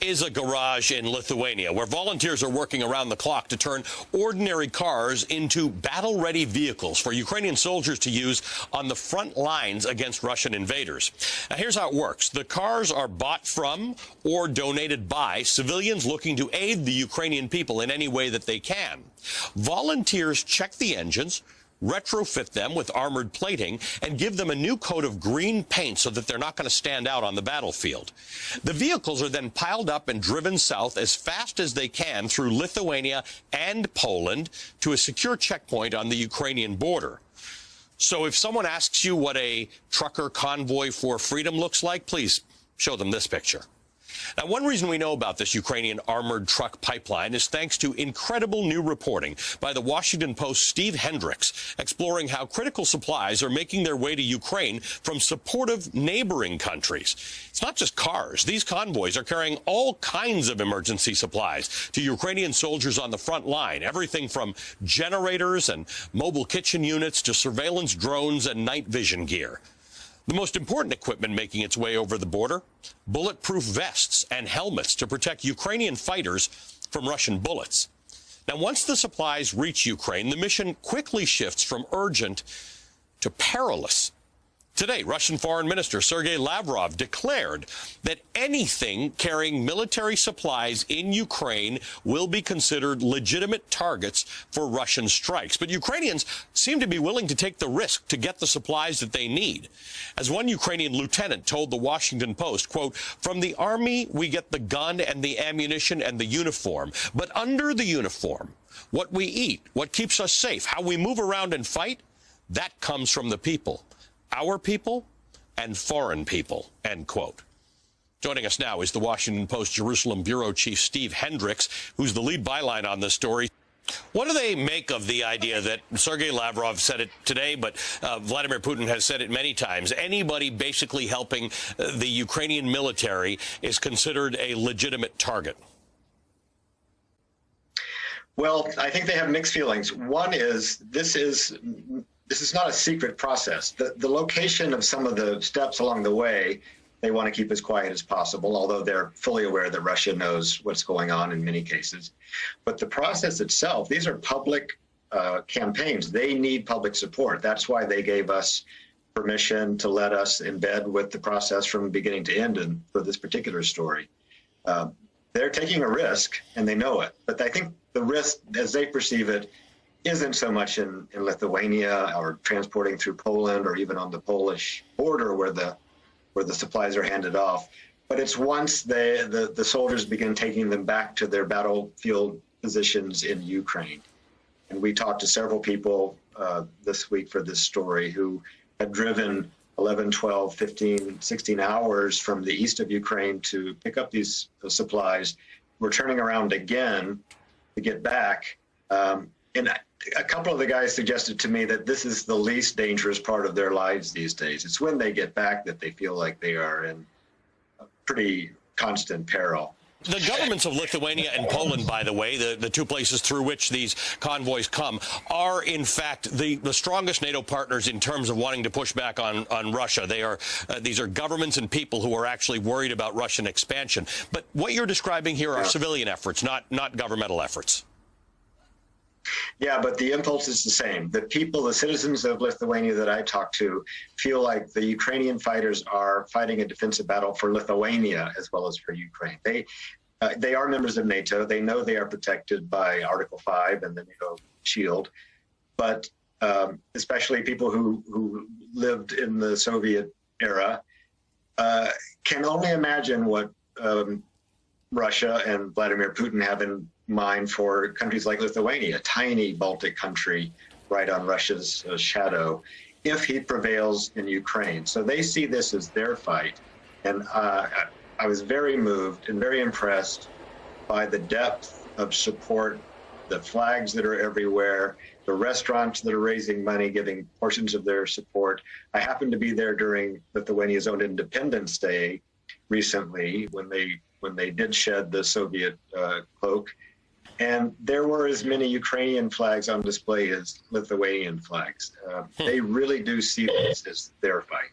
is a garage in Lithuania where volunteers are working around the clock to turn ordinary cars into battle-ready vehicles for Ukrainian soldiers to use on the front lines against Russian invaders. Now, here's how it works. The cars are bought from or donated by civilians looking to aid the Ukrainian people in any way that they can. Volunteers check the engines, retrofit them with armored plating, and give them a new coat of green paint so that they're not going to stand out on the battlefield. The vehicles are then piled up and driven south as fast as they can through Lithuania and Poland to a secure checkpoint on the Ukrainian border. So if someone asks you what a trucker convoy for freedom looks like, please show them this picture. Now, one reason we know about this Ukrainian armored truck pipeline is thanks to incredible new reporting by the Washington Post's Steve Hendricks, exploring how critical supplies are making their way to Ukraine from supportive neighboring countries. It's not just cars. These convoys are carrying all kinds of emergency supplies to Ukrainian soldiers on the front line, everything from generators and mobile kitchen units to surveillance drones and night vision gear. The most important equipment making its way over the border, bulletproof vests and helmets to protect Ukrainian fighters from Russian bullets. Now, once the supplies reach Ukraine, the mission quickly shifts from urgent to perilous. Today, Russian Foreign Minister Sergei Lavrov declared that anything carrying military supplies in Ukraine will be considered legitimate targets for Russian strikes. But Ukrainians seem to be willing to take the risk to get the supplies that they need. As one Ukrainian lieutenant told the Washington Post, quote, "From the army, we get the gun and the ammunition and the uniform. But under the uniform, what we eat, what keeps us safe, how we move around and fight, that comes from the people. Our people and foreign people," end quote. Joining us now is the Washington Post Jerusalem bureau chief Steve Hendricks, who's the lead byline on this story. What do they make of the idea that Sergei Lavrov said it today, but Vladimir Putin has said it many times? Anybody basically helping the Ukrainian military is considered a legitimate target. Well, I think they have mixed feelings. One is this is not a secret process. The location of some of the steps along the way, they want to keep as quiet as possible, although they're fully aware that Russia knows what's going on in many cases. But the process itself, these are public campaigns. They need public support. That's why they gave us permission to let us embed with the process from beginning to end and for this particular story. They're taking a risk, and they know it. But I think the risk, as they perceive it, isn't so much in Lithuania or transporting through Poland or even on the Polish border where the supplies are handed off, but it's once the soldiers begin taking them back to their battlefield positions in Ukraine. And we talked to several people this week for this story who had driven 11, 12, 15, 16 hours from the east of Ukraine to pick up these supplies. We're turning around again to get back. And a couple of the guys suggested to me that this is the least dangerous part of their lives these days. It's when they get back that they feel like they are in a pretty constant peril. The governments of Lithuania and Poland, by the way, the two places through which these convoys come, are in fact the strongest NATO partners in terms of wanting to push back on Russia. These are governments and people who are actually worried about Russian expansion. But what you're describing here are civilian efforts, not governmental efforts. Yeah, but the impulse is the same. The people, the citizens of Lithuania that I talked to, feel like the Ukrainian fighters are fighting a defensive battle for Lithuania as well as for Ukraine. They are members of NATO. They know they are protected by Article 5 and the NATO shield. But especially people who lived in the Soviet era can only imagine what Russia and Vladimir Putin have in mind for countries like Lithuania, a tiny Baltic country right on Russia's shadow, if he prevails in Ukraine. So they see this as their fight. And I was very moved and very impressed by the depth of support, the flags that are everywhere, the restaurants that are raising money, giving portions of their support. I happened to be there during Lithuania's own Independence Day recently when they did shed the Soviet cloak. And there were as many Ukrainian flags on display as Lithuanian flags. They really do see this as their fight.